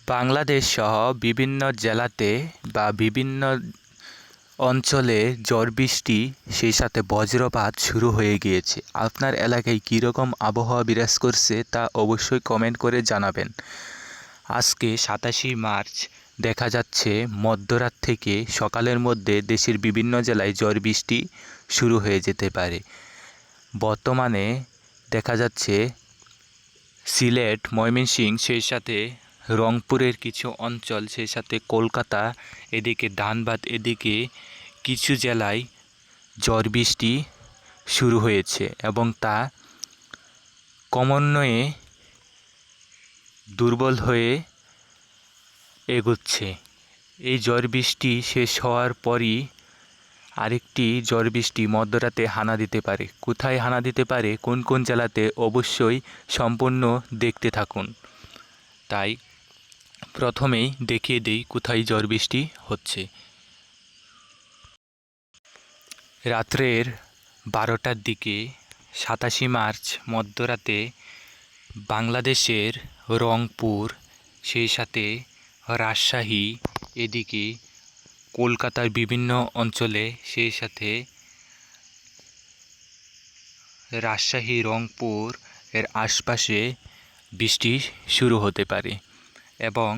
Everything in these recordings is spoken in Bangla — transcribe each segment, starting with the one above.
বাংলাদেশ সহ বিভিন্ন জেলাতে বা বিভিন্ন অঞ্চলে ঝড় বৃষ্টি সেই সাথে বজ্রপাত শুরু হয়ে গিয়েছে। আপনার এলাকায় কীরকম আবহাওয়া বিরাজ করছে তা অবশ্যই কমেন্ট করে জানাবেন। আজকে 27 মার্চ, দেখা যাচ্ছে মধ্যরাত থেকে সকালের মধ্যে দেশের বিভিন্ন জেলায় ঝড় বৃষ্টি শুরু হয়ে যেতে পারে। বর্তমানে দেখা যাচ্ছে সিলেট, ময়মনসিংহ, সেই সাথে রংপুরের কিছু অঞ্চল, সেই সাথে কলকাতা, এদিকে ধানবাদ, এদিকে কিছু জেলায় ঝড় বৃষ্টি শুরু হয়েছে এবং তা ক্রমান্বয়ে দুর্বল হয়ে এগোচ্ছে। এই ঝড় বৃষ্টি শেষ হওয়ার পরই আরেকটি ঝড় বৃষ্টি মধ্যরাতে হানা দিতে পারে। কোথায় হানা দিতে পারে, কোন কোন জেলাতে, অবশ্যই সম্পূর্ণ দেখতে থাকুন। তাই প্রথমেই দেখিয়ে দিই কোথায় ঝড় বৃষ্টি হচ্ছে। রাত্রের 12টার দিকে 27 মার্চ মধ্যরাতে বাংলাদেশের রংপুর, সেই সাথে রাজশাহী, এদিকে কলকাতার বিভিন্ন অঞ্চলে, সেই সাথে রাজশাহী, রংপুর এর আশপাশে বৃষ্টি শুরু হতে পারে। এবং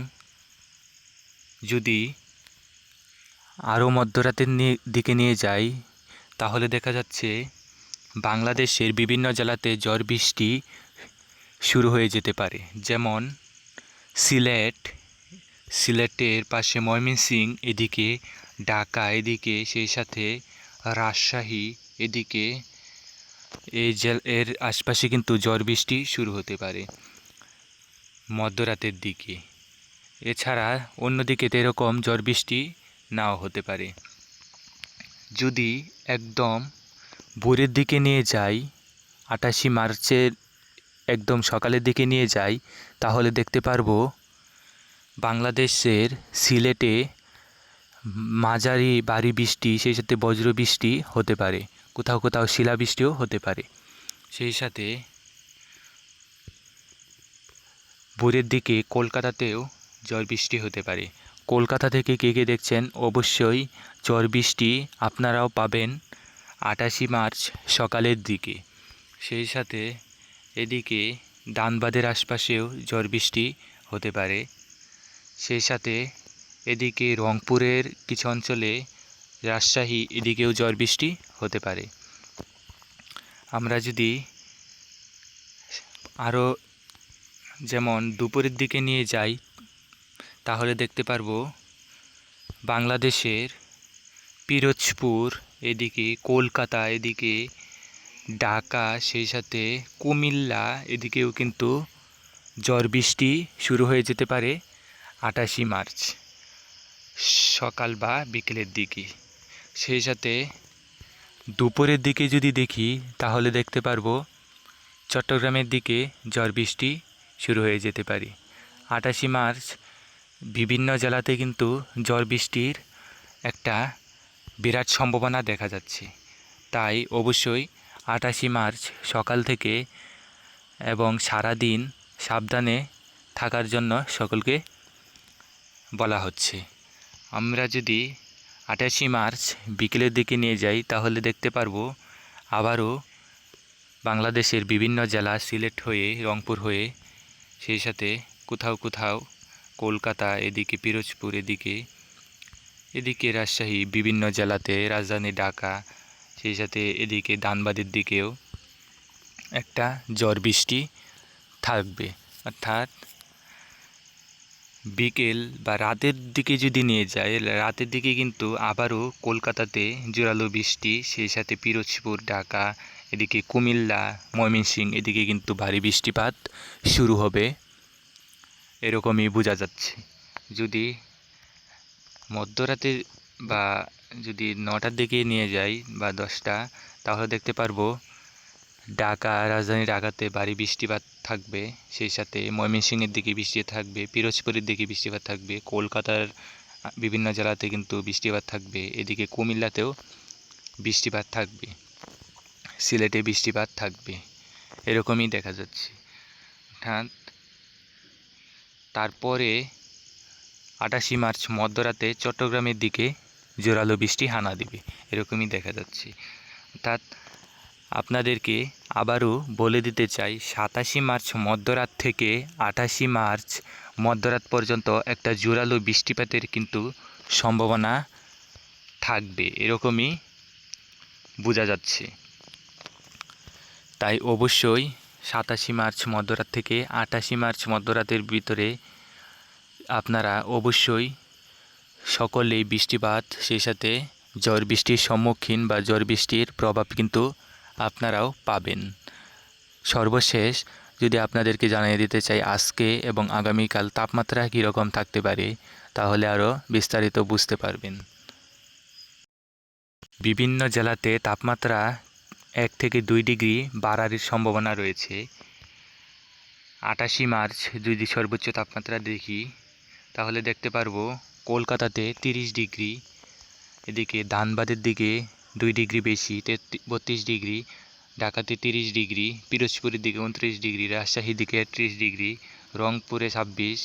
যদি আরও মধ্যরাতের দিকে নিয়ে যাই, তাহলে দেখা যাচ্ছে বাংলাদেশের বিভিন্ন জেলাতে ঝড় বৃষ্টি শুরু হয়ে যেতে পারে। যেমন সিলেটের পাশে ময়মনসিংহ, এদিকে ঢাকা, এদিকে সেই সাথে রাজশাহী, এদিকে এর আশপাশে কিন্তু ঝড় বৃষ্টি শুরু হতে পারে মধ্যরাতের দিকে। এছাড়া অন্যদিকে এরকম ঝড় বৃষ্টি নাও হতে পারে। যদি একদম ভোরের দিকে নিয়ে যাই, 28 মার্চের একদম সকালের দিকে নিয়ে যাই, তাহলে দেখতে পারবো বাংলাদেশের সিলেটে মাঝারি ভারী বৃষ্টি, সেই সাথে বজ্র বৃষ্টি হতে পারে, কোথাও কোথাও শিলাবৃষ্টিও হতে পারে। সেই সাথে ভোরের দিকে কলকাতাতেও ঝড় বৃষ্টি হতে পারে। কলকাতা থেকে কে কে দেখছেন, অবশ্যই ঝড় বৃষ্টি আপনারাও পাবেন 28 মার্চ সকালের দিকে। সেই সাথে এদিকে ধানবাদের আশপাশেও ঝড় বৃষ্টি হতে পারে। সেই সাথে এদিকে রংপুরের কিছু অঞ্চলে, রাজশাহী, এদিকেও ঝড় বৃষ্টি হতে পারে। আমরা যদি আরও যেমন দুপুরের দিকে নিয়ে যাই, তাহলে দেখতে পারবো বাংলাদেশের পিরোজপুর, এদিকে কলকাতা, এদিকে ঢাকা, সেই সাথে কুমিল্লা, এদিকেও কিন্তু ঝড় বৃষ্টি শুরু হয়ে যেতে পারে 28 মার্চ সকাল বা বিকেলের দিকে। সেই সাথে দুপুরের দিকে যদি দেখি, তাহলে দেখতে পারবো চট্টগ্রামের দিকে ঝড় বৃষ্টি শুরু হয়ে যেতে পারে 28 মার্চ। বিভিন্ন জেলাতে কিন্তু ঝড় বৃষ্টির একটা বিরাট সম্ভাবনা দেখা যাচ্ছে। তাই অবশ্যই 28 মার্চ সকাল থেকে এবং সারা দিন সাবধানে থাকার জন্য সকলকে বলা হচ্ছে। আমরা যদি 28 মার্চ বিকেলের দিকে নিয়ে যাই, তাহলে দেখতে পারবো আবারও বাংলাদেশের বিভিন্ন জেলা, সিলেট হয়ে, রংপুর হয়ে, সেই সাথে কোথাও কোথাও কলকাতা, এদিকে পিরোজপুর, এদিকে রাজশাহী, বিভিন্ন জেলাতে রাজধানী ঢাকা, সেই সাথে এদিকে ধানবাদের দিকেও একটা ঝড় বৃষ্টি থাকবে। অর্থাৎ বিকেল বা রাতের দিকে যদি নিয়ে যায়, রাতের দিকে কিন্তু আবারও কলকাতাতে জোরালো বৃষ্টি, সেই সাথে পিরোজপুর, ঢাকা, এদিকে কুমিল্লা, ময়মনসিংহ, এদিকে কিন্তু ভারী বৃষ্টিপাত শুরু হবে, এরকমই বোঝা যাচ্ছে। যদি মধ্যরাতে বা যদি 9টার দিকে নিয়ে যাই বা 10টা, তাহলে দেখতে পারবো ঢাকা, রাজধানী ঢাকাতে ভারী বৃষ্টিপাত থাকবে, সেই সাথে ময়মনসিংহের দিকে বৃষ্টি থাকবে, পিরোজপুরের দিকে বৃষ্টিপাত থাকবে, কলকাতার বিভিন্ন জেলাতে কিন্তু বৃষ্টিপাত থাকবে, এদিকে কুমিল্লাতেও বৃষ্টিপাত থাকবে, সিলেটে বৃষ্টিপাত থাকবে, এরকমই দেখা যাচ্ছে। অর্থাৎ তারপরে 28 মার্চ মধ্যরাতে চট্টগ্রামের দিকে জোরালো বৃষ্টি হানা দিবে, এরকমই দেখা যাচ্ছে। অর্থাৎ আপনাদেরকে আবারও বলে দিতে চাই, 27 মার্চ মধ্যরাত থেকে 28 মার্চ মধ্যরাত পর্যন্ত একটা জোরালো বৃষ্টিপাতের কিন্তু সম্ভাবনা থাকবে, এরকমই বোঝা যাচ্ছে। তাই অবশ্যই 27 মার্চ মধ্যরাত থেকে 28 মার্চ মধ্যরাতের ভিতরে আপনারা অবশ্যই সকলেই বৃষ্টিপাত, সেই সাথে ঝড় বৃষ্টির সম্মুখীন বা ঝড় বৃষ্টির প্রভাব কিন্তু আপনারাও পাবেন। সর্বশেষ যদি আপনাদেরকে জানিয়ে দিতে চাই আজকে এবং আগামীকাল তাপমাত্রা কীরকম থাকতে পারে, তাহলে আরও বিস্তারিত বুঝতে পারবেন। বিভিন্ন জেলাতে তাপমাত্রা 1 থেকে 2 ডিগ্রি বাড়ার সম্ভাবনা রয়েছে। 28 মার্চ যদি সর্বোচ্চ তাপমাত্রা দেখি তাহলে দেখতে পারবো কলকাতাতে 30 ডিগ্রি, এদিকে ধানবাদের দিকে 2 ডিগ্রি বেশি 32 ডিগ্রি, ঢাকাতে 30 ডিগ্রি, পিরোজপুরের দিকে 29 ডিগ্রি, রাজশাহীর দিকে 38 ডিগ্রি, রংপুরে 26,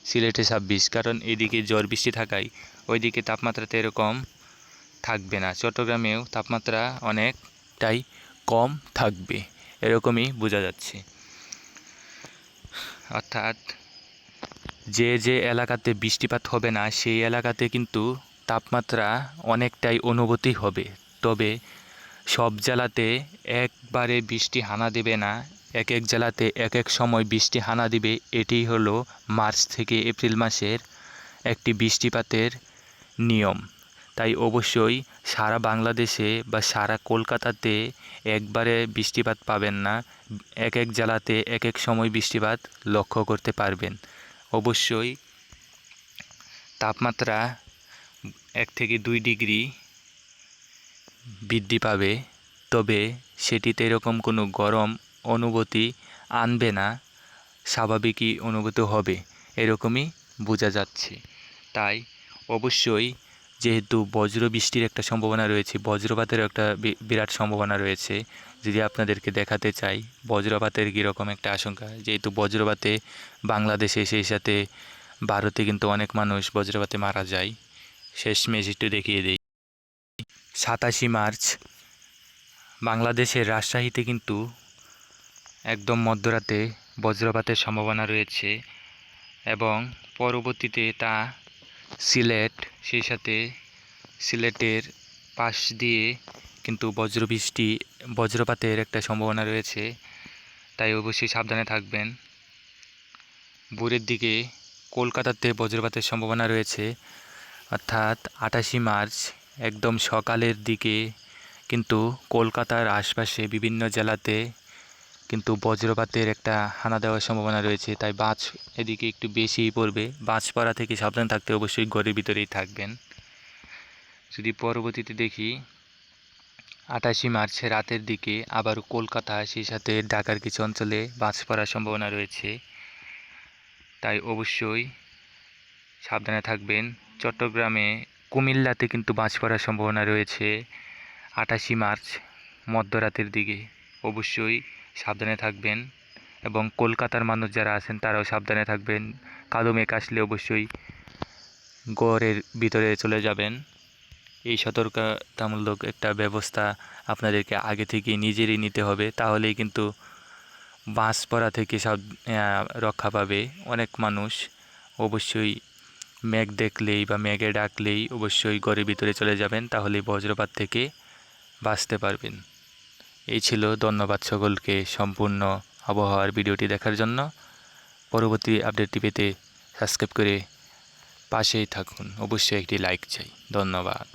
সিলেটে 26। কারণ এদিকে ঝড় বৃষ্টি থাকায় ওইদিকে তাপমাত্রাতে এরকম থাকবে না। চট্টগ্রামেও তাপমাত্রা অনেকটাই কম থাকবে, এরকমই বোঝা যাচ্ছে। অর্থাৎ যে যে এলাকাতে বৃষ্টিপাত হবে না সেই এলাকাতে কিন্তু তাপমাত্রা অনেকটাই অনুভূতি হবে। তবে সব জেলাতে একবারে বৃষ্টি হানা দেবে না, এক এক জেলাতে এক এক সময় বৃষ্টি হানা দিবে। এটি হলো মার্চ থেকে এপ্রিল মাসের একটি বৃষ্টিপাতের নিয়ম। তাই অবশ্যই সারা বাংলাদেশে বা সারা কলকাতাতে একবারে বৃষ্টিপাত পাবেন না, এক এক জেলাতে এক এক সময় বৃষ্টিপাত লক্ষ্য করতে পারবেন। অবশ্যই তাপমাত্রা 1 থেকে 2 ডিগ্রি বৃদ্ধি পাবে, তবে সেটিতে এরকম কোনো গরম অনুভূতি আনবে না, স্বাভাবিকই অনুভূতি হবে, এরকমই বোঝা যাচ্ছে। তাই অবশ্যই যেহেতু বজ্র বৃষ্টির একটা সম্ভাবনা রয়েছে, বজ্রপাতের একটা বিরাট সম্ভাবনা রয়েছে, যদি আপনাদেরকে দেখাতে চাই বজ্রপাতের কীরকম একটা আশঙ্কা। যেহেতু বজ্রপাতে বাংলাদেশে সেই সাথে ভারতে কিন্তু অনেক মানুষ বজ্রপাতে মারা যায়। শেষমেশ একটু দেখিয়ে দিই, 27 মার্চ বাংলাদেশের রাজশাহীতে কিন্তু একদম মধ্যরাতে বজ্রপাতের সম্ভাবনা রয়েছে এবং পরবর্তীতে তা সিলেট, সেই সাথে সিলেটের পাশ দিয়ে কিন্তু বজ্রপাতের একটা সম্ভাবনা রয়েছে। তাই অবশ্যই সাবধানে থাকবেন। ভোরের দিকে কলকাতাতে বজ্রপাতের সম্ভাবনা রয়েছে, অর্থাৎ 28 মার্চ একদম সকালের দিকে কিন্তু কলকাতার আশপাশে বিভিন্ন জেলাতে কিন্তু বজ্রপাতের একটা হানা দেওয়ার সম্ভাবনা রয়েছে। তাই বাজ এদিকে একটু বেশিই পড়বে, বাজ পড়া থেকে সাবধান থাকতে অবশ্যই ঘরের ভিতরেই থাকবেন। যদি পরবর্তীতে দেখি 28 মার্চ রাতের দিকে আবার কলকাতা, সেই সাথে ঢাকার কিছু অঞ্চলে বাজ পড়ার সম্ভাবনা রয়েছে, তাই অবশ্যই সাবধানে থাকবেন। চট্টগ্রামে, কুমিল্লাতে কিন্তু বাজ পড়ার সম্ভাবনা রয়েছে 28 মার্চ মধ্যরাতের দিকে, অবশ্যই সাবধানে থাকবেন। এবং কলকাতার মানুষ যারা আছেন তারাও সাবধানে থাকবেন। কালো মেঘ আসলে অবশ্যই ঘরের ভিতরে চলে যাবেন। এই সতর্কতামূলক একটা ব্যবস্থা আপনাদেরকে আগে থেকে নিজেরই নিতে হবে, তাহলেই কিন্তু বাজ পড়া থেকে রক্ষা পাবে অনেক মানুষ। অবশ্যই মেঘ দেখলেই বা মেঘে ডাকলেই অবশ্যই ঘরের ভিতরে চলে যাবেন, তাহলে বজ্রপাত থেকে বাঁচতে পারবেন। এই ছিল, ধন্যবাদ সকলকে সম্পূর্ণ আবহাওয়ার ভিডিওটি দেখার জন্য। পরবর্তী আপডেটটি পেতে সাবস্ক্রাইব করে পাশেই থাকুন, অবশ্যই একটি লাইক চাই। ধন্যবাদ।